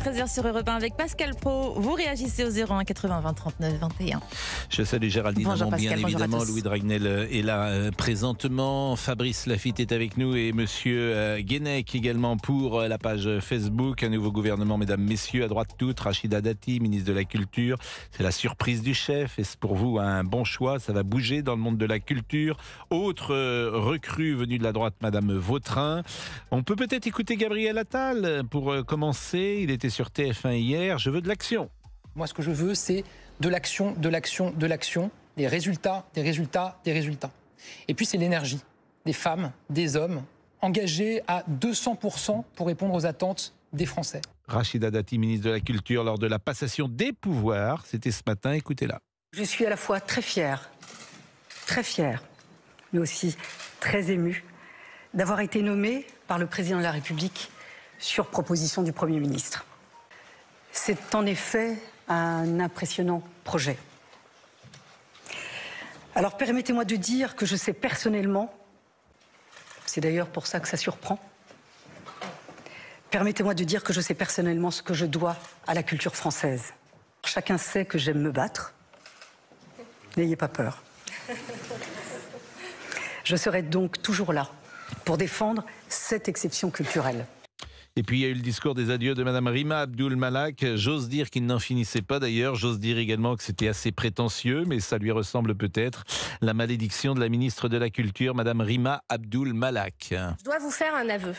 13h sur Europe 1 avec Pascal Praud. Vous réagissez au 01 80 20 39 21. Je salue Géraldine Amand, bien évidemment. Louis Dragnel est là présentement. Fabrice Lafitte est avec nous et Monsieur Guénec également pour la page Facebook. Un nouveau gouvernement, mesdames, messieurs, à droite toute. Rachida Dati, ministre de la Culture. C'est la surprise du chef. Est-ce pour vous un bon choix? Ça va bouger dans le monde de la culture. Autre recrue venue de la droite, Madame Vautrin. On peut peut-être écouter Gabriel Attal pour commencer. Il était sur TF1 hier. Je veux de l'action. Moi, ce que je veux, c'est de l'action, de l'action, de l'action, des résultats, des résultats, des résultats. Et puis, c'est l'énergie des femmes, des hommes, engagés à 200% pour répondre aux attentes des Français. Rachida Dati, ministre de la Culture, lors de la passation des pouvoirs. C'était ce matin, écoutez-la. Je suis à la fois très fière, mais aussi très émue d'avoir été nommée par le président de la République sur proposition du Premier ministre. C'est en effet un impressionnant projet. Alors permettez-moi de dire que je sais personnellement, c'est d'ailleurs pour ça que ça surprend, permettez-moi de dire que je sais personnellement ce que je dois à la culture française. Chacun sait que j'aime me battre. N'ayez pas peur. Je serai donc toujours là pour défendre cette exception culturelle. Et puis il y a eu le discours des adieux de Madame Rima Abdul Malak. J'ose dire qu'il n'en finissait pas d'ailleurs. J'ose dire également que c'était assez prétentieux, mais ça lui ressemble peut-être. La malédiction de la ministre de la Culture, Madame Rima Abdul Malak. Je dois vous faire un aveu.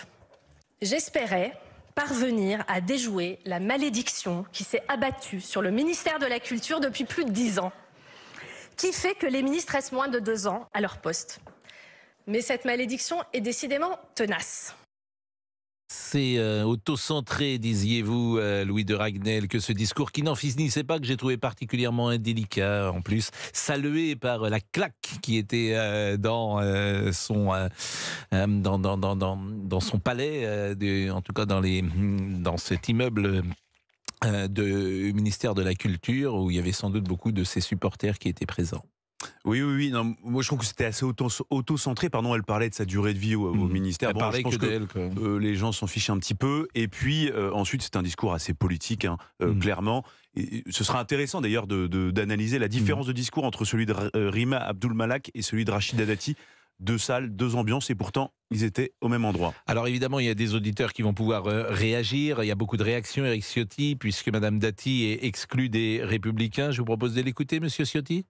J'espérais parvenir à déjouer la malédiction qui s'est abattue sur le ministère de la Culture depuis plus de 10 ans, qui fait que les ministres restent moins de 2 ans à leur poste. Mais cette malédiction est décidément tenace. C'est auto-centré, disiez-vous, Louis de Ragnel, que ce discours qui n'en finissait pas, que j'ai trouvé particulièrement indélicat, en plus, salué par la claque qui était dans son palais, en tout cas dans cet immeuble du ministère de la Culture, où il y avait sans doute beaucoup de ses supporters qui étaient présents. Oui. Non, moi, je trouve que c'était assez auto-centré. Pardon, elle parlait de sa durée de vie au ministère. Elle parlait je pense que d'elle, quoi. Les gens s'en fichent un petit peu. Et puis, ensuite, c'est un discours assez politique, clairement. Et ce sera intéressant, d'ailleurs, d'analyser la différence de discours entre celui de Rima Abdul Malak et celui de Rachida Dati. 2 salles, 2 ambiances, et pourtant, ils étaient au même endroit. Alors évidemment, il y a des auditeurs qui vont pouvoir réagir. Il y a beaucoup de réactions, Éric Ciotti, puisque Madame Dati est exclue des Républicains. Je vous propose de l'écouter, Monsieur Ciotti.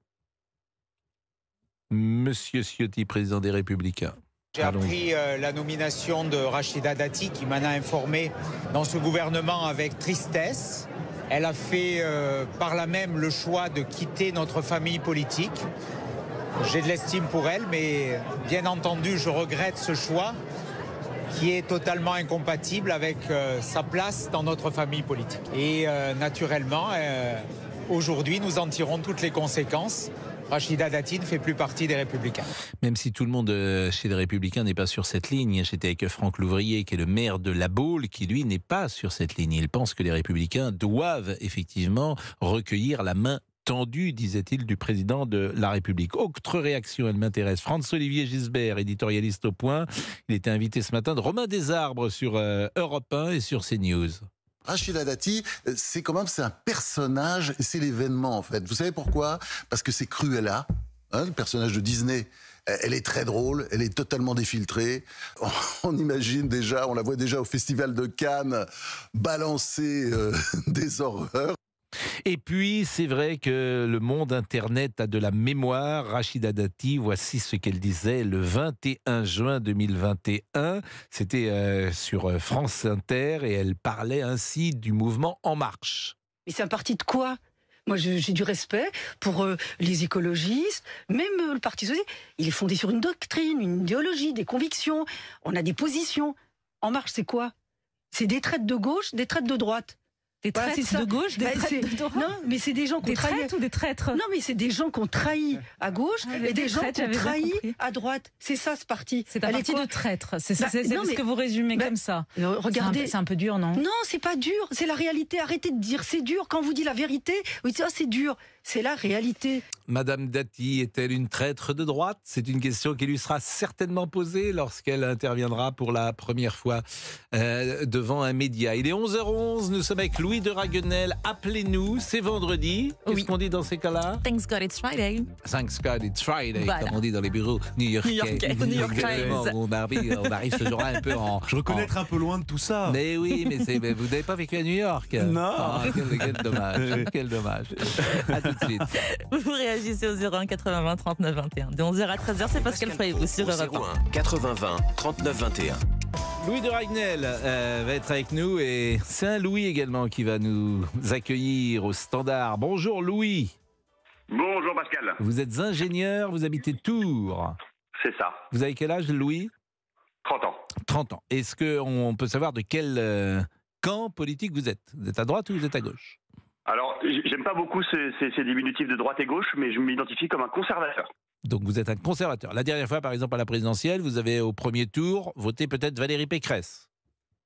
Monsieur Ciotti, président des Républicains. J'ai appris la nomination de Rachida Dati, qui m'en a informé dans ce gouvernement avec tristesse. Elle a fait par là même le choix de quitter notre famille politique. J'ai de l'estime pour elle, mais bien entendu, je regrette ce choix qui est totalement incompatible avec sa place dans notre famille politique. Et naturellement, aujourd'hui, nous en tirons toutes les conséquences. Rachida Dati ne fait plus partie des Républicains. Même si tout le monde chez les Républicains n'est pas sur cette ligne, j'étais avec Franck Louvrier, qui est le maire de La Baule, qui lui n'est pas sur cette ligne. Il pense que les Républicains doivent effectivement recueillir la main tendue, disait-il, du président de la République. Autre réaction, elle m'intéresse. Franz-Olivier Gisbert, éditorialiste au Point. Il était invité ce matin de Romain Desarbres sur Europe 1 et sur CNews. Rachida Dati, c'est un personnage, c'est l'événement en fait. Vous savez pourquoi? Parce que c'est Cruella, le personnage de Disney. Elle est très drôle, elle est totalement défiltrée. On imagine déjà, on la voit déjà au Festival de Cannes balancer des horreurs. Et puis, c'est vrai que le monde Internet a de la mémoire. Rachida Dati, voici ce qu'elle disait le 21 juin 2021. C'était sur France Inter et elle parlait ainsi du mouvement En Marche. Mais c'est un parti de quoi? Moi, j'ai du respect pour les écologistes, même le Parti socialiste. Il est fondé sur une doctrine, une idéologie, des convictions. On a des positions. En Marche, c'est quoi? C'est des traites de gauche, des traites de droite. Des traites de gauche, des traites de droite. Non, mais c'est des gens qui ont trahi. Ou des traîtres? Non, mais c'est des gens qui ont trahi à gauche et des gens qui ont trahi à droite. C'est ça, ce parti. C'est un parti de traîtres. C'est ce que vous résumez comme ça. Regardez, c'est un peu dur, non? Non, c'est pas dur. C'est la réalité. Arrêtez de dire c'est dur. Quand on vous dit la vérité, vous dites c'est dur. C'est la réalité. Madame Dati est-elle une traître de droite? C'est une question qui lui sera certainement posée lorsqu'elle interviendra pour la première fois devant un média. Il est 11h11, nous sommes avec Louis de Raguenel. Appelez-nous, c'est vendredi. Qu'est-ce qu'on dit dans ces cas-là? Thanks God it's Friday. Thanks God it's Friday, Voilà. comme on dit dans les bureaux new-yorkais. New York Exactement, Times. on arrive ce jour-là un peu en... Je reconnais être un peu loin de tout ça. Mais oui, mais vous n'avez pas vécu à New York. Non. Ah, quel dommage, quel dommage. À tout de suite. Vous réagissez au 01 80 20 39 21. De 11h à 13h, c'est Pascal Prévost sur Europe 1. 01 80 20 39 21. Louis de Raguenel va être avec nous et c'est un Louis également qui va nous accueillir au standard. Bonjour Louis. Bonjour Pascal. Vous êtes ingénieur, vous habitez Tours. C'est ça. Vous avez quel âge Louis? 30 ans. 30 ans. Est-ce qu'on peut savoir de quel camp politique vous êtes? Vous êtes à droite ou vous êtes à gauche? Alors, j'aime pas beaucoup ces diminutifs de droite et gauche, mais je m'identifie comme un conservateur. Donc vous êtes un conservateur. La dernière fois, par exemple, à la présidentielle, vous avez au premier tour voté peut-être Valérie Pécresse.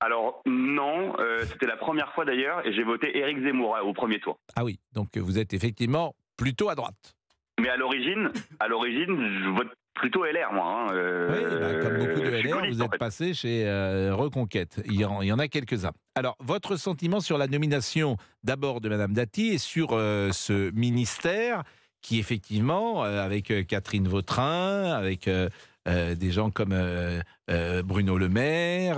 Alors, non, c'était la première fois d'ailleurs, et j'ai voté Éric Zemmour au premier tour. Ah oui, donc vous êtes effectivement plutôt à droite. Mais à l'origine, je vote plutôt LR, moi. Oui, comme beaucoup de je suis LR, gaulliste, vous en êtes fait. passé chez Reconquête. Il y en a quelques-uns. Alors, votre sentiment sur la nomination d'abord de Madame Dati et sur ce ministère qui, effectivement, avec Catherine Vautrin, avec des gens comme Bruno Le Maire,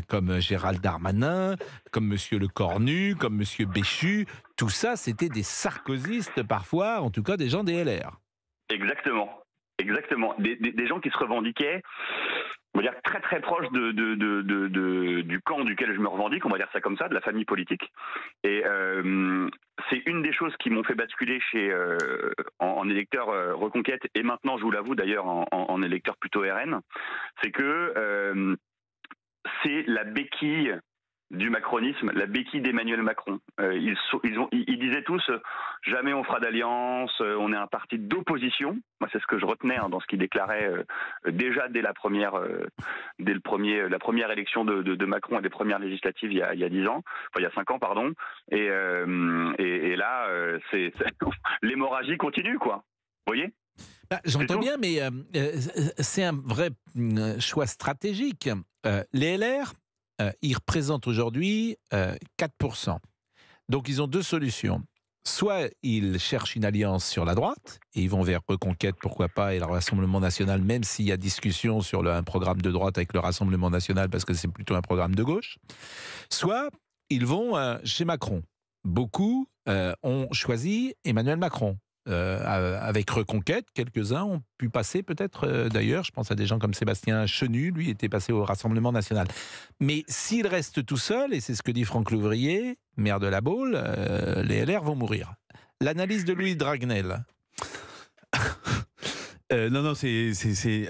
comme Gérald Darmanin, comme Monsieur Le Cornu, comme Monsieur Béchu, tout ça, c'était des sarkozystes parfois, en tout cas des gens des LR. Exactement. Exactement. Des gens qui se revendiquaient, on va dire, très très proches du camp duquel je me revendique, on va dire ça comme ça, de la famille politique. Et c'est une des choses qui m'ont fait basculer en électeur Reconquête, et maintenant, je vous l'avoue d'ailleurs, en électeur plutôt RN, c'est que c'est la béquille du macronisme, la béquille d'Emmanuel Macron. Ils disaient tous jamais on fera d'alliance, on est un parti d'opposition. Moi, c'est ce que je retenais dans ce qu'ils déclaraient déjà dès la première élection de Macron et des premières législatives il y a 10 ans, enfin il y a 5 ans pardon. Et là, l'hémorragie continue, quoi. Vous voyez? J'entends bien, mais c'est un vrai choix stratégique. Les LR, ils représentent aujourd'hui 4%. Donc ils ont deux solutions. Soit ils cherchent une alliance sur la droite, et ils vont vers Reconquête, pourquoi pas, et le Rassemblement National, même s'il y a discussion sur un programme de droite avec le Rassemblement National, parce que c'est plutôt un programme de gauche. Soit ils vont chez Macron. Beaucoup ont choisi Emmanuel Macron. Avec Reconquête, quelques-uns ont pu passer peut-être, d'ailleurs, je pense à des gens comme Sébastien Chenu, lui était passé au Rassemblement National. Mais s'il reste tout seul, et c'est ce que dit Franck Louvrier, maire de La Baule, les LR vont mourir. L'analyse de Louis de Raguenel. Non,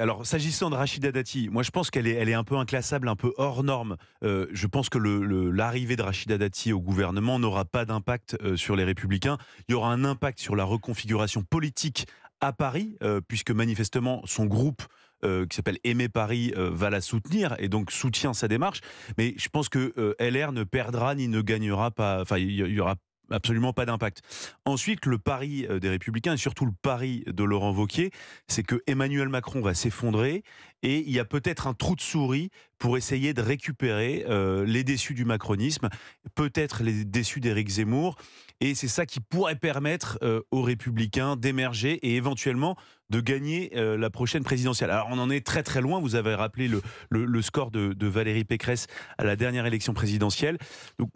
alors, s'agissant de Rachida Dati, moi je pense qu'elle est un peu inclassable, un peu hors norme. Je pense que l'arrivée de Rachida Dati au gouvernement n'aura pas d'impact sur les Républicains. Il y aura un impact sur la reconfiguration politique à Paris, puisque manifestement son groupe qui s'appelle Aimer Paris va la soutenir et donc soutient sa démarche. Mais je pense que LR ne perdra ni ne gagnera pas. Enfin, il y aura absolument pas d'impact. Ensuite, le pari des Républicains et surtout le pari de Laurent Wauquiez, c'est que Emmanuel Macron va s'effondrer et il y a peut-être un trou de souris pour essayer de récupérer les déçus du macronisme, peut-être les déçus d'Éric Zemmour, et c'est ça qui pourrait permettre aux Républicains d'émerger et éventuellement de gagner la prochaine présidentielle. Alors on en est très très loin, vous avez rappelé le score de Valérie Pécresse à la dernière élection présidentielle. Donc,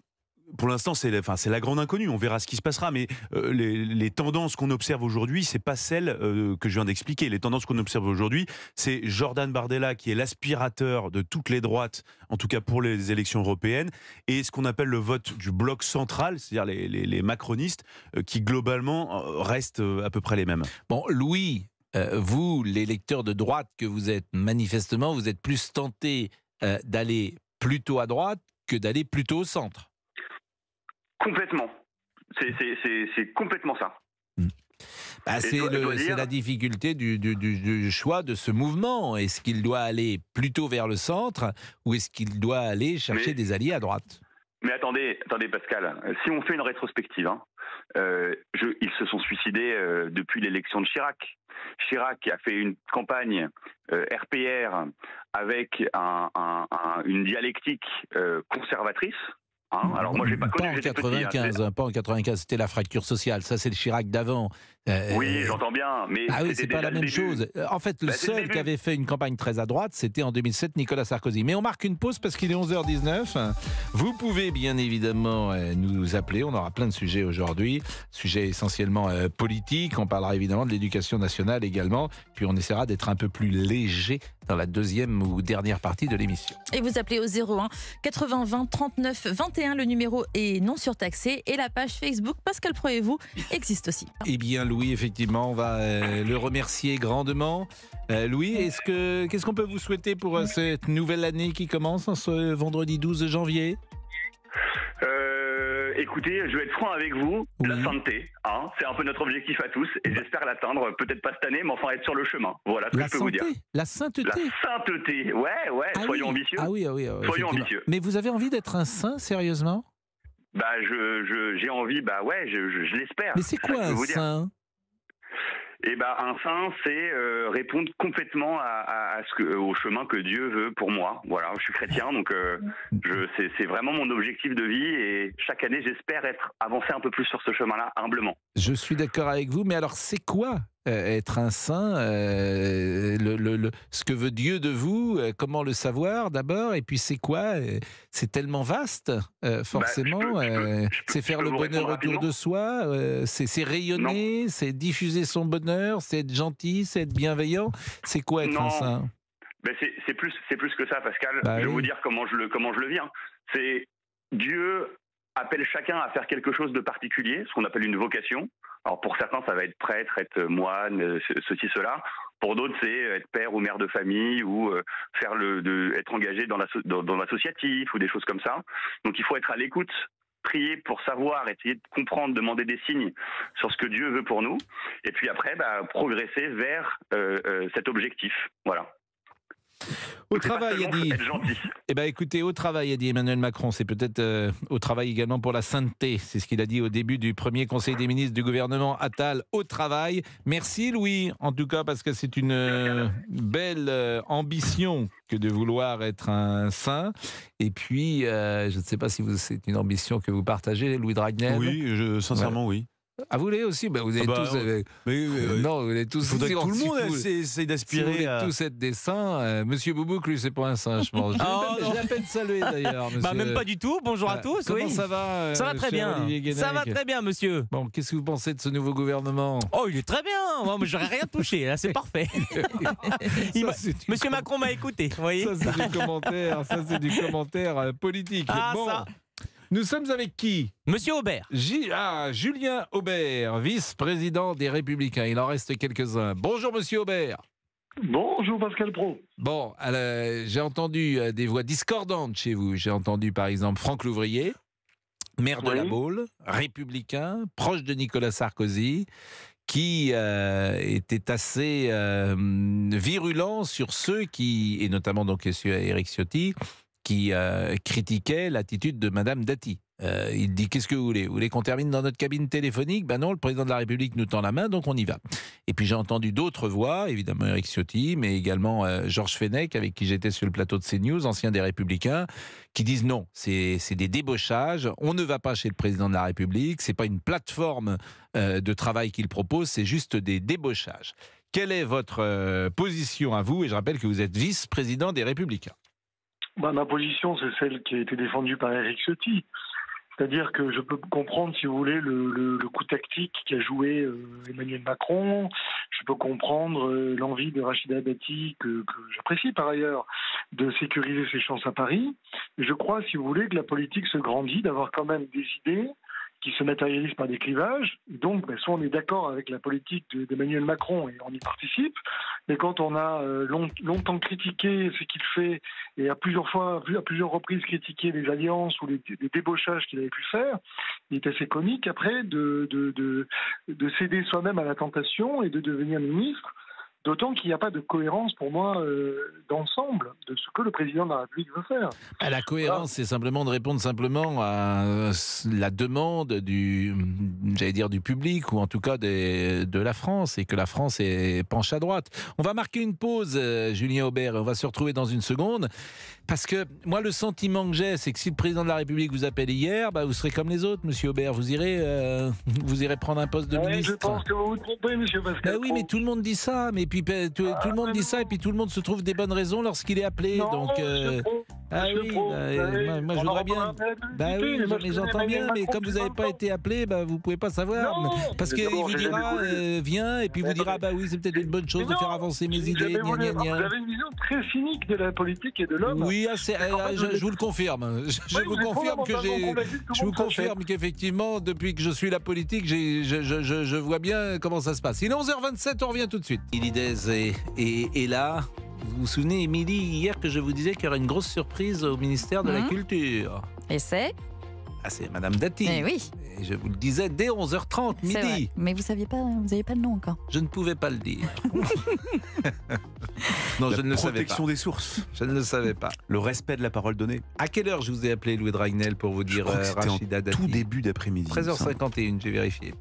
pour l'instant, c'est la grande inconnue. On verra ce qui se passera. Mais les tendances qu'on observe aujourd'hui, c'est pas celles que je viens d'expliquer. Les tendances qu'on observe aujourd'hui, c'est Jordan Bardella qui est l'aspirateur de toutes les droites, en tout cas pour les élections européennes, et ce qu'on appelle le vote du bloc central, c'est-à-dire les macronistes, qui globalement restent à peu près les mêmes. Bon, Louis, vous, l'électeur de droite que vous êtes, manifestement, vous êtes plus tenté d'aller plutôt à droite que d'aller plutôt au centre. Complètement. C'est complètement ça. C'est la difficulté du choix de ce mouvement. Est-ce qu'il doit aller plutôt vers le centre ou est-ce qu'il doit aller chercher des alliés à droite? Mais attendez Pascal, si on fait une rétrospective, ils se sont suicidés depuis l'élection de Chirac. Chirac a fait une campagne RPR avec une dialectique conservatrice. Alors moi j'ai pas connu, j'étais petit. Pas en 95, c'était la fracture sociale. Ça c'est le Chirac d'avant. Oui, j'entends bien, mais c'est pas la même chose. En fait, le seul qui avait fait une campagne très à droite, c'était en 2007 Nicolas Sarkozy. Mais on marque une pause parce qu'il est 11h19. Vous pouvez bien évidemment nous appeler. On aura plein de sujets aujourd'hui, sujets essentiellement politiques. On parlera évidemment de l'éducation nationale également. Puis on essaiera d'être un peu plus léger dans la deuxième ou dernière partie de l'émission. Et vous appelez au 01 80 20 39 21. Le numéro est non surtaxé et la page Facebook Pascal Pro et vous existe aussi. Eh bien Louis, effectivement, on va le remercier grandement. Louis, qu'est-ce qu'on peut vous souhaiter pour cette nouvelle année qui commence en ce vendredi 12 janvier ? Écoutez, je vais être franc avec vous, la sainteté, c'est un peu notre objectif à tous et j'espère l'atteindre, peut-être pas cette année, mais enfin être sur le chemin. Voilà ce que je peux vous dire. La sainteté. La sainteté, ouais, soyons ambitieux. Soyons ambitieux. Mais vous avez envie d'être un saint, sérieusement ? J'ai envie, je l'espère. Mais c'est quoi un saint ? Un saint, c'est répondre complètement au chemin que Dieu veut pour moi. Voilà, je suis chrétien, donc c'est vraiment mon objectif de vie et chaque année, j'espère avancer un peu plus sur ce chemin-là, humblement. Je suis d'accord avec vous, mais alors c'est quoi être un saint, ce que veut Dieu de vous, comment le savoir d'abord, et puis c'est quoi c'est tellement vaste, forcément. C'est faire le bonheur autour de soi, c'est rayonner, c'est diffuser son bonheur, c'est être gentil, c'est être bienveillant. C'est quoi être un saint ? C'est plus que ça, Pascal. Je vais vous dire comment je le vis. C'est Dieu appelle chacun à faire quelque chose de particulier, ce qu'on appelle une vocation. Alors pour certains, ça va être prêtre, être moine, ceci, cela. Pour d'autres, c'est être père ou mère de famille ou être engagé dans l'associatif ou des choses comme ça. Donc il faut être à l'écoute, prier pour savoir, essayer de comprendre, demander des signes sur ce que Dieu veut pour nous. Et puis après, progresser vers cet objectif. Voilà. Au travail, a dit. Écoutez, au travail, a dit Emmanuel Macron. C'est peut-être au travail également pour la sainteté. C'est ce qu'il a dit au début du premier Conseil des ministres du gouvernement Attal au travail. Merci Louis, en tout cas, parce que c'est une belle ambition que de vouloir être un saint. Et puis, je ne sais pas si c'est une ambition que vous partagez, Louis Dragnel. Oui, sincèrement, oui. Ah, vous voulez aussi vous avez tous. Non, vous avez tous. Il faudrait que tout le monde essaye d'aspirer. Si vous voulez tous être des saints. Monsieur Boubouk, lui, c'est pas un saint, je pense. Je l'ai à peine salué d'ailleurs. Même pas du tout. Bonjour à tous. Comment ça va ? Ça va très bien. Ça va très bien, monsieur. Bon, qu'est-ce que vous pensez de ce nouveau gouvernement ? Oh, il est très bien. Moi, j'aurais rien touché. Là, c'est parfait. Monsieur Macron m'a écouté. Vous voyez ? Ça, c'est du commentaire politique. Ça. Nous sommes avec qui ? Monsieur Aubert. Julien Aubert, vice-président des Républicains. Il en reste quelques-uns. Bonjour Monsieur Aubert. Bonjour Pascal Pro. Bon, j'ai entendu des voix discordantes chez vous. J'ai entendu par exemple Franck Louvrier, maire de La Baule, républicain, proche de Nicolas Sarkozy, qui était assez virulent sur ceux qui, et notamment donc Éric Ciotti, qui critiquait l'attitude de Madame Dati. Il dit, qu'est-ce que vous voulez ? Vous voulez qu'on termine dans notre cabine téléphonique ? Ben non, le président de la République nous tend la main, donc on y va. Et puis j'ai entendu d'autres voix, évidemment Éric Ciotti, mais également Georges Fenech, avec qui j'étais sur le plateau de CNews, ancien des Républicains, qui disent non, c'est des débauchages, on ne va pas chez le président de la République, c'est pas une plateforme de travail qu'il propose, c'est juste des débauchages. Quelle est votre position à vous ? Et je rappelle que vous êtes vice-président des Républicains. Ma position, c'est celle qui a été défendue par Éric Ciotti. C'est-à-dire que je peux comprendre, si vous voulez, le coup tactique qu'a joué Emmanuel Macron. Je peux comprendre l'envie de Rachida Dati, que j'apprécie par ailleurs, de sécuriser ses chances à Paris. Je crois, si vous voulez, que la politique se grandit, d'avoir quand même des idées qui se matérialisent par des clivages. Donc, soit on est d'accord avec la politique d'Emmanuel Macron et on y participe, mais quand on a longtemps critiqué ce qu'il fait et à plusieurs reprises critiqué les alliances ou les débauchages qu'il avait pu faire, il est assez comique après de céder soi-même à la tentation et de devenir ministre D'autant qu'il n'y a pas de cohérence pour moi d'ensemble de ce que le président de la République veut faire. La cohérence, c'est simplement de répondre simplement à la demande du public, ou en tout cas de la France, et que la France penche à droite. On va marquer une pause, Julien Aubert, et on va se retrouver dans une seconde. Parce que moi, le sentiment que j'ai, c'est que si le président de la République vous appelle hier, vous serez comme les autres, monsieur Aubert. Vous irez prendre un poste de ministre. Je pense que vous vous trompez, monsieur Pascal. Oui, mais tout le monde dit ça. Mais puis tout le monde dit ça, et puis tout le monde se trouve des bonnes raisons lorsqu'il est appelé. Non, donc, moi, je voudrais bien. Mais j'entends bien. Mais comme vous n'avez pas été appelé, vous pouvez pas savoir. Non, parce qu'il vous dira, viens, et puis vous dira, oui, c'est peut-être une bonne chose de faire avancer mes idées. Vous avez une vision très cynique de la politique et de l'homme. Oui, je vous le confirme. Je vous confirme qu'effectivement, depuis que je suis la politique, je vois bien comment ça se passe. Il est 11h27, on revient tout de suite. Émilidez est là. Vous vous souvenez, Émilie, hier que je vous disais qu'il y aurait une grosse surprise au ministère de la Culture. Et c'est Madame Dati. Eh oui. Et je vous le disais dès 11h30, midi. Vrai. Mais vous n'aviez pas le nom encore. Je ne pouvais pas le dire. Non, je ne le savais pas. Protection des sources. Je ne le savais pas. Le respect de la parole donnée. À quelle heure je vous ai appelé, Louis Dragnel, pour vous dire Rachida Dati? Tout début d'après-midi. 13h51, j'ai vérifié.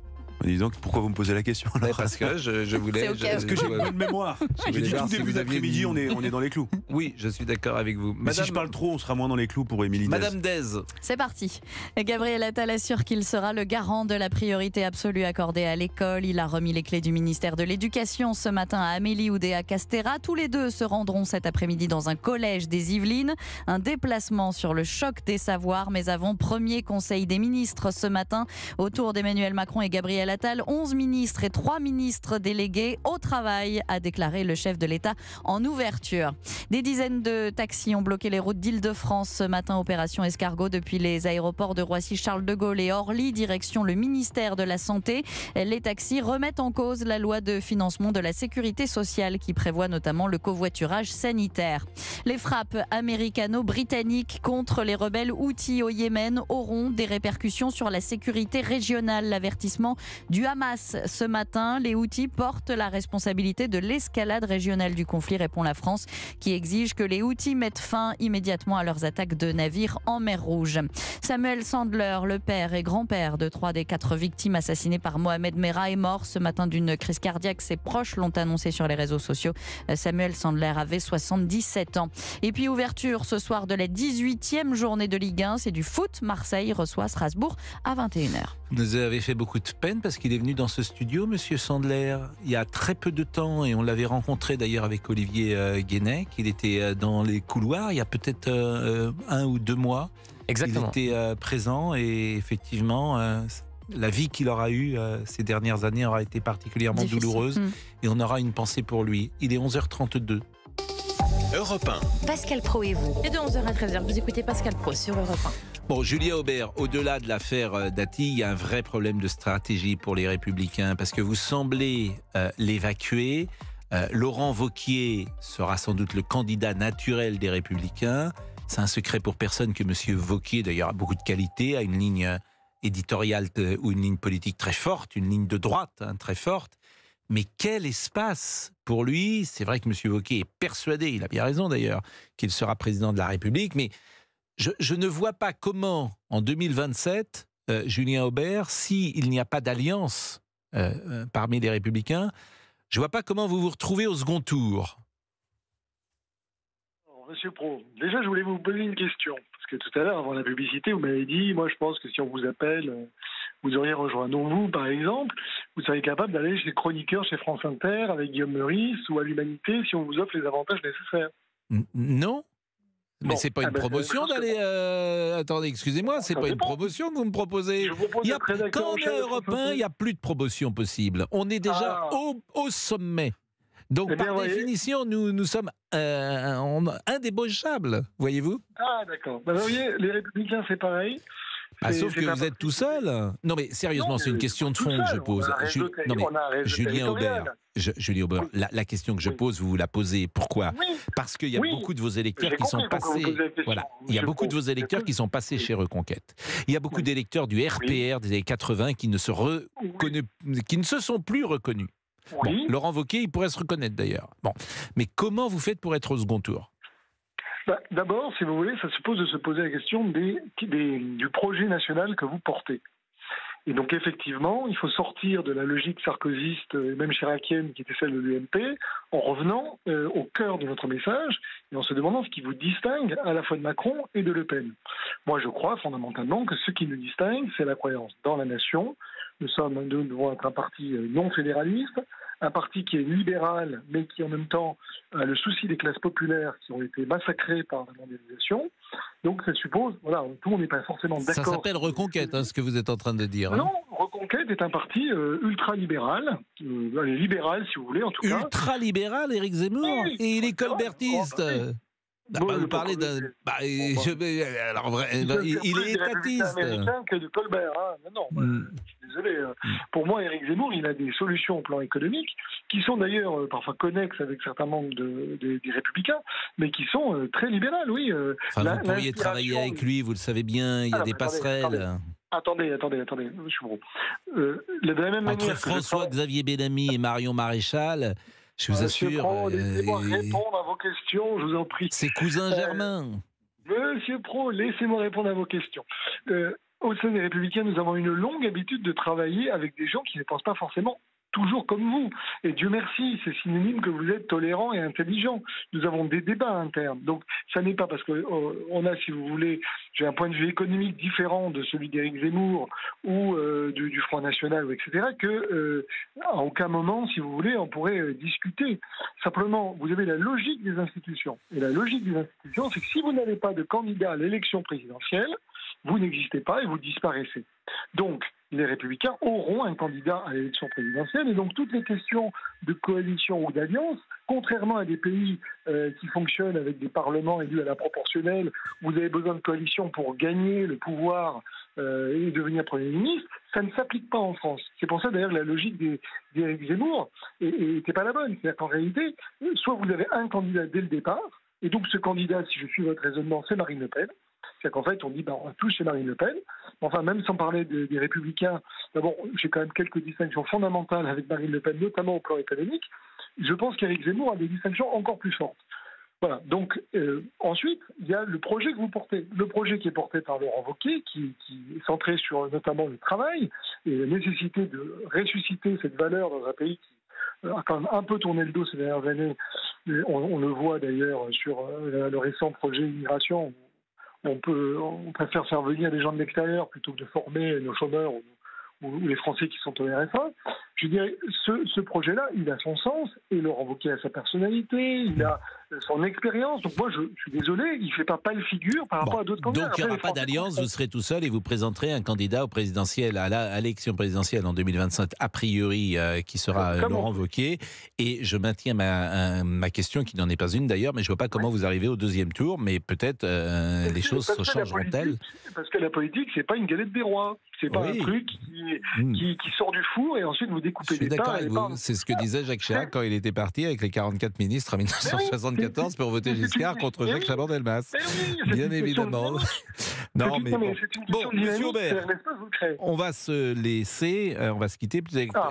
Disons, pourquoi vous me posez la question alors? Parce que je voulais. Parce que j'ai une bonne mémoire. J'ai dit tout début d'après-midi, on est dans les clous. Oui, je suis d'accord avec vous. Mais si je parle trop, on sera moins dans les clous pour Émilie Dez. Madame Dez. C'est parti. Gabriel Attal assure qu'il sera le garant de la priorité absolue accordée à l'école. Il a remis les clés du ministère de l'Éducation ce matin à Amélie Oudéa-Castéra. Tous les deux se rendront cet après-midi dans un collège des Yvelines. Un déplacement sur le choc des savoirs. Mais avant, premier conseil des ministres ce matin autour d'Emmanuel Macron et Gabriel Attal. 11 ministres et 3 ministres délégués au travail, a déclaré le chef de l'État en ouverture. Des dizaines de taxis ont bloqué les routes d'Île-de-France ce matin, opération escargot depuis les aéroports de Roissy-Charles de Gaulle et Orly, direction le ministère de la Santé. Les taxis remettent en cause la loi de financement de la sécurité sociale qui prévoit notamment le covoiturage sanitaire. Les frappes américano-britanniques contre les rebelles Houthis au Yémen auront des répercussions sur la sécurité régionale. L'avertissement du Hamas ce matin, les Houthis portent la responsabilité de l'escalade régionale du conflit, répond la France, qui exige que les Houthis mettent fin immédiatement à leurs attaques de navires en mer Rouge. Samuel Sandler, le père et grand-père de 3 des 4 victimes assassinées par Mohamed Merah, est mort ce matin d'une crise cardiaque. Ses proches l'ont annoncé sur les réseaux sociaux. Samuel Sandler avait 77 ans. Et puis ouverture ce soir de la 18e journée de Ligue 1. C'est du foot. Marseille reçoit Strasbourg à 21h. Vous nous avez fait beaucoup de peine parce qu'il est venu dans ce studio, monsieur Sandler, il y a très peu de temps, et on l'avait rencontré d'ailleurs avec Olivier Guénec. Il était dans les couloirs il y a peut-être 1 ou 2 mois. Exactement. Il était présent, et effectivement, la vie qu'il aura eue ces dernières années aura été particulièrement douloureuse, et on aura une pensée pour lui. Il est 11h32. Europe 1. Pascal Praud et vous. Et de 11h à 13h, vous écoutez Pascal Praud sur Europe 1. Bon, Julien Aubert, au-delà de l'affaire Dati, il y a un vrai problème de stratégie pour les Républicains, parce que vous semblez l'évacuer. Laurent Wauquiez sera sans doute le candidat naturel des Républicains. C'est un secret pour personne que M. Wauquiez, d'ailleurs, a beaucoup de qualités, a une ligne éditoriale ou une ligne politique très forte, une ligne de droite très forte. Mais quel espace pour lui? C'est vrai que M. Wauquiez est persuadé, il a bien raison d'ailleurs, qu'il sera président de la République, mais je ne vois pas comment, en 2027, Julien Aubert, s'il n'y a pas d'alliance parmi les Républicains, je ne vois pas comment vous vous retrouvez au second tour. Alors, Monsieur Praud, déjà je voulais vous poser une question, parce que tout à l'heure, avant la publicité, vous m'avez dit, moi je pense que si on vous appelle, vous auriez rejoint. Donc vous, par exemple, vous seriez capable d'aller chez Chroniqueur, chez France Inter, avec Guillaume Meurice, ou à l'Humanité, si on vous offre les avantages nécessaires. Non. Mais bon, c'est pas une promotion d'aller... Attendez, excusez-moi, c'est pas une promotion que vous me proposez. Quand on est à Europe 1, il n'y a plus de promotion possible. On est déjà au sommet. Donc, par définition, nous sommes indébauchables, voyez-vous. Ah, d'accord. Vous voyez, les Républicains, c'est pareil. Sauf que vous êtes tout seul. Non, mais sérieusement, c'est une question de fond que je pose. Julien Aubert, la question que je pose, vous la posez. Pourquoi? Parce qu'il y a beaucoup de vos électeurs qui sont passés. Voilà, il y a beaucoup de vos électeurs qui sont passés chez Reconquête. Il y a beaucoup d'électeurs du RPR des années 80 qui ne se sont plus reconnus. Bon, Laurent Wauquiez, il pourrait se reconnaître d'ailleurs. Bon, mais comment vous faites pour être au second tour ? D'abord, si vous voulez, ça suppose de se poser la question du projet national que vous portez. Et donc effectivement, il faut sortir de la logique sarkozyste et même chiracienne qui était celle de l'UMP, en revenant au cœur de notre message et en se demandant ce qui vous distingue à la fois de Macron et de Le Pen. Moi, je crois fondamentalement que ce qui nous distingue, c'est la croyance dans la nation. Nous devons être un parti non fédéraliste, un parti qui est libéral, mais qui en même temps a le souci des classes populaires qui ont été massacrées par la mondialisation. Donc ça suppose, voilà, tout le monde n'est pas forcément d'accord. Ça s'appelle Reconquête, ce que vous êtes en train de dire. Non, Reconquête est un parti ultra-libéral, libéral si vous voulez en tout cas. Ultra-libéral, Éric Zemmour, et il est colbertiste. Vous parlez d'un... il est étatiste. Américain que de Colbert. Non, je suis désolé. Pour moi, Éric Zemmour, il a des solutions au plan économique qui sont d'ailleurs parfois connexes avec certains membres des Républicains, mais qui sont très libérales, oui. Vous pourriez travailler avec lui, vous le savez bien, il y a des passerelles. Attendez, je suis gros. De la même Entre manière François-Xavier Bellamy et Marion Maréchal, je vous assure... Pro, laissez-moi répondre à vos questions, je vous en prie. C'est cousin germain. Monsieur Pro, laissez-moi répondre à vos questions. Au sein des Républicains, nous avons une longue habitude de travailler avec des gens qui ne pensent pas forcément toujours comme vous. Et Dieu merci, c'est synonyme que vous êtes tolérant et intelligent. Nous avons des débats internes. Donc, ça n'est pas parce qu'on a, si vous voulez, j'ai un point de vue économique différent de celui d'Éric Zemmour ou du Front National, etc., que à aucun moment, si vous voulez, on pourrait discuter. Simplement, vous avez la logique des institutions. Et la logique des institutions, c'est que si vous n'avez pas de candidat à l'élection présidentielle, vous n'existez pas et vous disparaissez. Donc, les Républicains auront un candidat à l'élection présidentielle et donc toutes les questions de coalition ou d'alliance, contrairement à des pays qui fonctionnent avec des parlements élus à la proportionnelle, où vous avez besoin de coalition pour gagner le pouvoir et devenir Premier ministre, ça ne s'applique pas en France. C'est pour ça d'ailleurs que la logique d'Éric Zemmour n'était pas la bonne. C'est-à-dire qu'en réalité, soit vous avez un candidat dès le départ, et donc ce candidat, si je suis votre raisonnement, c'est Marine Le Pen. C'est-à-dire qu'en fait, on dit on va tous chez Marine Le Pen. Enfin, même sans parler des Républicains, d'abord, j'ai quand même quelques distinctions fondamentales avec Marine Le Pen, notamment au plan économique. Je pense qu'Éric Zemmour a des distinctions encore plus fortes. Voilà. Donc, ensuite, il y a le projet que vous portez. Le projet qui est porté par Laurent Wauquiez, qui est centré sur notamment le travail et la nécessité de ressusciter cette valeur dans un pays qui a quand même un peu tourné le dos ces dernières années. On le voit d'ailleurs sur le récent projet immigration. On préfère faire venir des gens de l'extérieur plutôt que de former nos chômeurs ou les Français qui sont au RSA. Je dirais, ce projet-là, il a son sens, et Laurent Wauquiez a sa personnalité, il a son expérience. Donc moi, je suis désolé, il ne fait pas pâle figure par rapport à d'autres candidats. Donc il n'y aura pas d'alliance, vous serez tout seul et vous présenterez un candidat au présidentiel, à l'élection présidentielle en 2025, a priori, qui sera Laurent Wauquiez. Et je maintiens ma question, qui n'en est pas une d'ailleurs, mais je ne vois pas comment vous arrivez au deuxième tour, mais peut-être les choses se changeront-elles. Parce que la politique, c'est pas une galette des rois. C'est pas un truc qui sort du four et ensuite vous découpez des pains. C'est ce que disait Jacques Chirac quand il était parti avec les 44 ministres en 1974 pour voter Giscard contre Jacques Chaban-Delmas. Bien évidemment. Non, mais bon, monsieur Aubert, on va se laisser, on va se quitter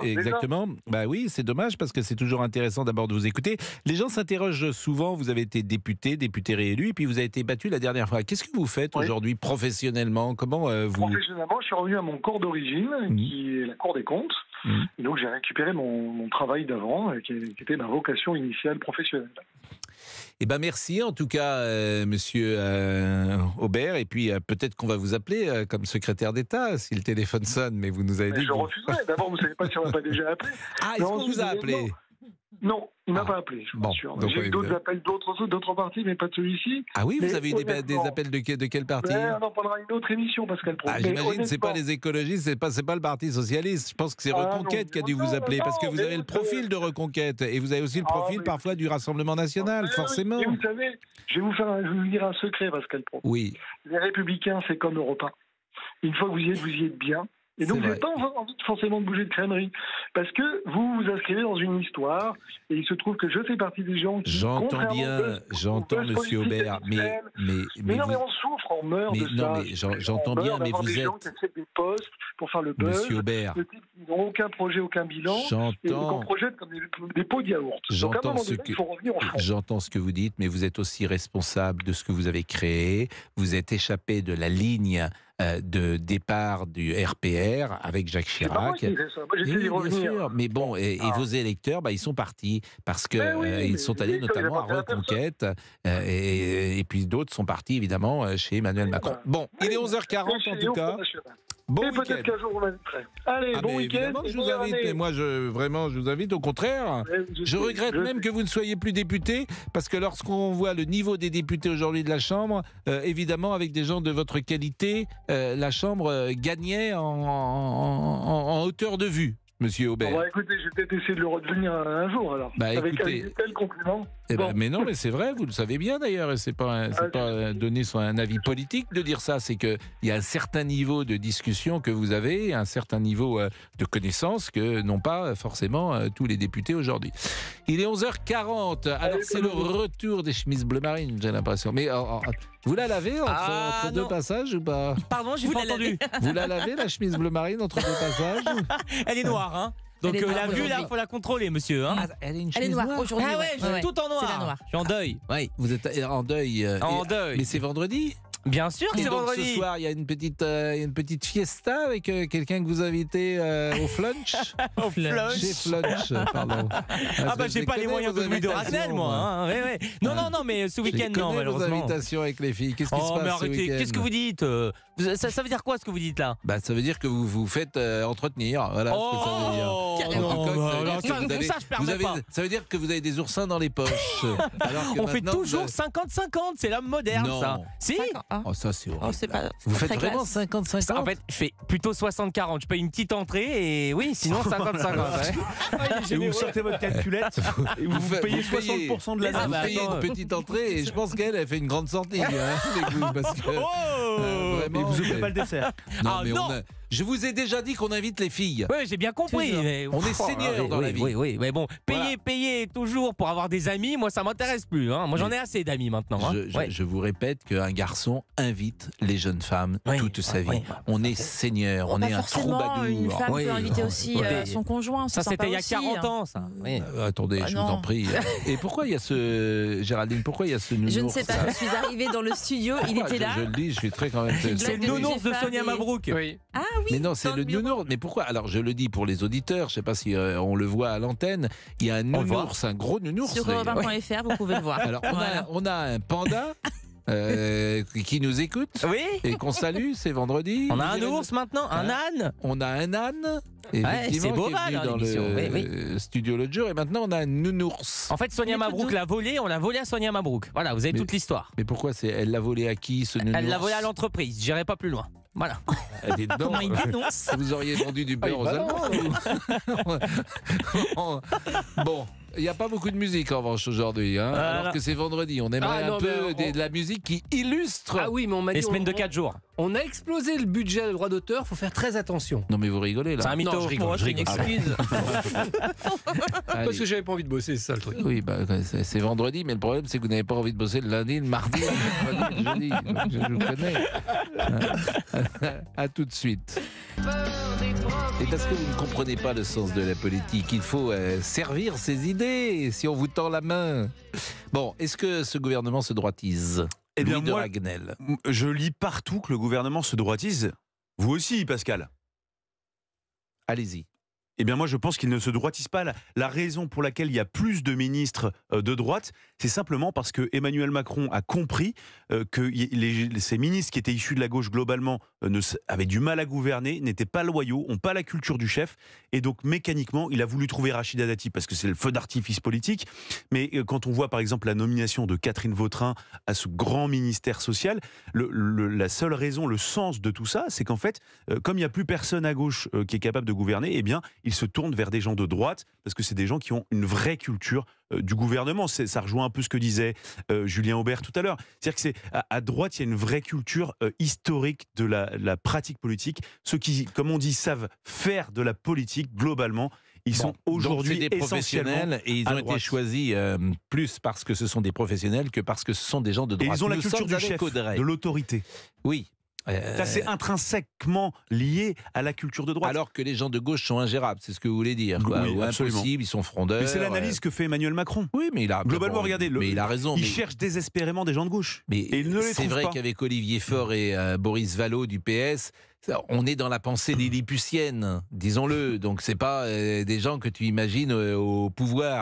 exactement. Bah oui, c'est dommage parce que c'est toujours intéressant d'abord de vous écouter. Les gens s'interrogent souvent, vous avez été député réélu, et puis vous avez été battu la dernière fois. Qu'est-ce que vous faites aujourd'hui professionnellement? Comment vous... Professionnellement, je suis revenu à mon corps d'origine, qui est la Cour des comptes. Et donc j'ai récupéré mon travail d'avant, qui était ma vocation initiale professionnelle. Eh ben merci en tout cas, monsieur Aubert. Et puis peut-être qu'on va vous appeler comme secrétaire d'État si le téléphone sonne, mais vous nous avez dit... Je refuserai. D'abord, vous ne savez pas si on m'a pas déjà appelé. Ah, est-ce qu'on vous a appelé? Non, il ne m'a pas appelé, je suis sûr. J'ai eu d'autres appels d'autres partis, mais pas de celui-ci. Ah oui, vous avez eu des appels de quel parti? On en parlera une autre émission, Pascal Pro. J'imagine que ce n'est pas les écologistes, ce n'est pas le Parti Socialiste. Je pense que c'est Reconquête qui a dû vous appeler, parce que vous avez le profil de Reconquête, et vous avez aussi le profil parfois du Rassemblement National, forcément. Et vous savez, je vais vous dire un secret, Pascal Pro. Oui. Les Républicains, c'est comme Europe 1. Une fois que vous y êtes bien. Et donc, C'est vous n'avez vrai. pas envie forcément de bouger de crèmerie. Parce que vous vous inscrivez dans une histoire, et il se trouve que je fais partie des gens qui... J'entends bien, j'entends Monsieur Aubert, mais non, mais vous- on souffre, on meurt mais de non, ça. mais j'entends On bien, meurt mais d'avoir vous des gens êtes- qui acceptent des postes pour faire le buzz. Monsieur Aubert. Le type, ils n'ont aucun projet, aucun bilan. Et qu'on J'entends. projette comme des pots de yaourt. Donc, à un J'entends moment ce donné, que il faut revenir au fond. j'entends ce que vous dites, mais vous êtes aussi responsable de ce que vous avez créé. Vous êtes échappé de la ligne de départ du RPR avec Jacques C'est pas moi Chirac. qui fais ça. Moi, j'essaie Oui, d'y bien revenir. sûr, mais bon, et vos électeurs, ils sont partis parce que Ben oui, ils mais sont les allés électeurs, ils notamment à appartiennent à Reconquête, et puis d'autres sont partis évidemment chez Emmanuel Macron. Bon, il est 11h40 en tout cas. Bon Et week-end. peut-être qu'un jour vous m'inviterez. Allez, Ah bon mais week-end. évidemment, et je vous bonne invite, année. mais moi je vous invite au contraire. Je regrette même que vous ne soyez plus député, parce que lorsqu'on voit le niveau des députés aujourd'hui de la Chambre, évidemment avec des gens de votre qualité, la Chambre gagnait en hauteur de vue, Monsieur Aubert. Bon, bah, écoutez, je vais peut-être essayer de le redevenir un jour alors. Bah, avec écoutez, un tel compliment. Eh ben, Bon. mais non, mais c'est vrai, vous le savez bien d'ailleurs, et c'est pas donner un avis politique de dire ça, c'est qu'il y a un certain niveau de discussion que vous avez, un certain niveau de connaissance que n'ont pas forcément tous les députés aujourd'hui. Il est 11h40, alors c'est le retour des chemises bleu marine, j'ai l'impression. Mais vous la lavez entre deux passages ou pas? Pardon, j'ai pas entendu. Vous la lavez la chemise bleu marine entre deux passages? Elle est noire, hein. Donc Elle est noire la vue là, aujourd'hui. faut la contrôler, monsieur. Hein. Elle est une Elle est chemise noire aujourd'hui. Ah ouais, je suis tout en noir. C'est la noire. Je suis en deuil. Oui. Vous êtes en deuil. En deuil. Mais c'est vendredi? Bien sûr que Et c'est donc vendredi. ce soir, il y a une petite fiesta avec quelqu'un que vous invitez au flunch. Au flunch. Chez Flunch, pardon. Ah bah j'ai pas les moyens de Louis de Ragnel, moi. Hein. Ouais, ouais. Non, non, non, mais ce week-end, non, vos malheureusement. invitations avec les filles. Qu'est-ce qui se Oh, passe mais ce arrêtez, week-end? qu'est-ce que vous dites ça veut dire quoi ce que vous dites là? Bah, ça veut dire que vous vous faites entretenir. Voilà ce que ça veut dire. Oh, En non, tout cas, bah, ça veut dire alors, que ça, vous avez- ça, je permets pas. ça veut dire que vous avez des oursins dans les poches. Alors que On fait maintenant, toujours vous- 50-50, c'est l'homme moderne, Non. ça. Si. Oh, ça c'est horrible. c'est pas. Vous faites très vraiment classe. 50-50? En fait, je fais plutôt 60-40. Je paye une petite entrée et oui, sinon 50-50. Ouais. Et vous sortez votre calculette et vous payez 60% de la vous Ah, bah, payez attends. une petite entrée et je pense qu'elle fait une grande sortie avec vous, parce que vraiment, Et vous oubliez mais- pas le dessert. Non, Ah, mais non. je vous ai déjà dit qu'on invite les filles. Oui, j'ai bien compris. Toujours. Mais... On est seigneur oui, dans la oui, vie. Oui, oui, mais bon, Voilà. payer toujours pour avoir des amis, moi ça m'intéresse plus. Hein. Moi j'en ai assez d'amis maintenant. Hein. Ouais. Je vous répète qu'un garçon invite les jeunes femmes Oui, toute sa vie. oui. On est seigneur, on Pas est un forcément, troubadour. une femme Oui. peut inviter aussi Ouais. son conjoint. Ça c'est c'était sympa il y a aussi, 40 hein. ans, ça. Oui. Attendez, Ah je non. vous en prie. Et pourquoi il y a ce... Géraldine, pourquoi il y a ce nounours Je ne sais pas, je suis arrivée dans le studio, il Pourquoi était là. Je le dis, je suis très quand même... Une C'est blague le de nounours de Jeffab Sonia et- Mabrouk. Oui. Ah oui. Mais non, c'est dans le bureau. nounours. Mais pourquoi? Alors, je le dis pour les auditeurs, je ne sais pas si on le voit à l'antenne, il y a un On le voit. nounours, un gros nounours. Sur d'ailleurs. europe1.fr, vous pouvez le voir. Alors, Voilà. on a un panda qui nous écoute Oui. et qu'on salue, c'est vendredi. On a un Vous direz- ours maintenant, un âne. On a un âne, c'est effectivement, beau, qui est venu là, dans l'émission. le Oui, studio l'autre jour, et maintenant on a un nounours. En fait, Sonia On écoute Mabrouk d'où l'a volé, on l'a volé à Sonia Mabrouk. Voilà, vous avez Mais- toute l'histoire. Mais pourquoi elle l'a volé à qui, ce nounours? Elle l'a volé à l'entreprise, j'irai pas plus loin. Voilà. Elle est dedans. Comment il dénonce? Vous auriez vendu du beurre aux Allemands. ou- Bon. Il n'y a pas beaucoup de musique en revanche aujourd'hui, hein, Voilà. alors que c'est vendredi. On aimerait Ah, non, un peu mais de la musique qui illustre. Ah oui, mais on m'a dit. Les semaines de on- 4 jours. On a explosé le budget de droit d'auteur, faut faire très attention. Non mais vous rigolez là. C'est un mytho. Non, je rigole, je rigole. excuse. Allez. Parce que j'avais pas envie de bosser, c'est ça le truc. Oui, bah, c'est vendredi, mais le problème c'est que vous n'avez pas envie de bosser le lundi, le mardi, le mercredi, le jeudi. Donc, je vous connais. À tout de suite. Et parce que vous ne comprenez pas le sens de la politique, il faut servir ses idées si on vous tend la main. Bon, est-ce que ce gouvernement se droitise? Eh bien, Louis de moi, Ragnel. je lis partout que le gouvernement se droitise. Vous aussi, Pascal. Allez-y. Eh bien, moi, je pense qu'il ne se droitise pas. La raison pour laquelle il y a plus de ministres de droite, c'est simplement parce que Emmanuel Macron a compris que ces ministres qui étaient issus de la gauche globalement avaient du mal à gouverner, n'étaient pas loyaux, n'ont pas la culture du chef, et donc mécaniquement, il a voulu trouver Rachida Dati parce que c'est le feu d'artifice politique. Mais quand on voit par exemple la nomination de Catherine Vautrin à ce grand ministère social, la seule raison, le sens de tout ça, c'est qu'en fait, comme il n'y a plus personne à gauche qui est capable de gouverner, eh bien, il se tourne vers des gens de droite, parce que c'est des gens qui ont une vraie culture du gouvernement. Ça rejoint un peu ce que disait Julien Aubert tout à l'heure. C'est-à-dire que à droite, il y a une vraie culture historique de la pratique politique. Ceux qui, comme on dit, savent faire de la politique globalement, ils sont aujourd'hui des professionnels et ils ont été choisis plus parce que ce sont des professionnels que parce que ce sont des gens de droite. Et ils ont la culture du chef, de l'autorité. Oui. Ça, c'est intrinsèquement lié à la culture de droite. Alors que les gens de gauche sont ingérables, c'est ce que vous voulez dire. Quoi. Oui, ou impossibles, ils sont frondeurs. Mais c'est l'analyse que fait Emmanuel Macron. Oui, mais il a globalement, regardez, mais il a raison. Il cherche désespérément des gens de gauche. Mais et il ne les trouve pas. C'est vrai qu'avec Olivier Faure et Boris Vallaud du PS, on est dans la pensée lilliputienne, disons-le. Donc c'est pas des gens que tu imagines au pouvoir.